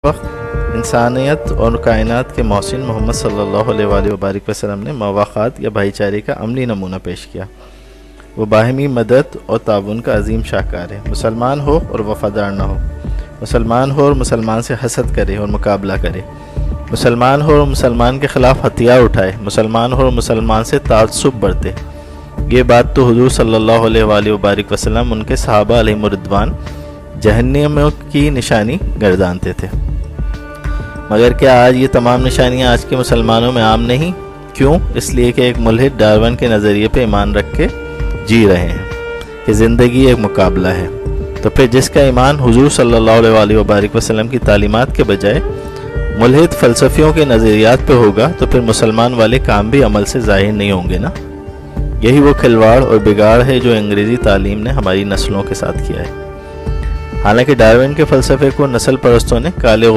وقت انسانیت اور کائنات کے محسن محمد صلی اللہ علیہ وآلہ وبارک وسلم نے مواخات یا بھائی چارے کا عملی نمونہ پیش کیا۔ وہ باہمی مدد اور تعاون کا عظیم شاہکار ہے۔ مسلمان ہو اور وفادار نہ ہو، مسلمان ہو اور مسلمان سے حسد کرے اور مقابلہ کرے، مسلمان ہو اور مسلمان کے خلاف ہتھیار اٹھائے، مسلمان ہو اور مسلمان سے تعصب برتے، یہ بات تو حضور صلی اللہ علیہ وآلہ وبارک وسلم ان کے صحابہ علیہم الرضوان جہنم کی نشانی گردانتے تھے۔ مگر کیا آج یہ تمام نشانیاں آج کے مسلمانوں میں عام نہیں؟ کیوں؟ اس لیے کہ ایک ملحد ڈارون کے نظریے پہ ایمان رکھ کے جی رہے ہیں کہ زندگی ایک مقابلہ ہے۔ تو پھر جس کا ایمان حضور صلی اللہ علیہ وآلہ وبارک وسلم کی تعلیمات کے بجائے ملحد فلسفیوں کے نظریات پہ ہوگا تو پھر مسلمان والے کام بھی عمل سے ظاہر نہیں ہوں گے نا۔ یہی وہ کھلواڑ اور بگاڑ ہے جو انگریزی تعلیم نے ہماری نسلوں کے ساتھ کیا ہے۔ حالانکہ ڈارون کے فلسفے کو نسل پرستوں نے کالے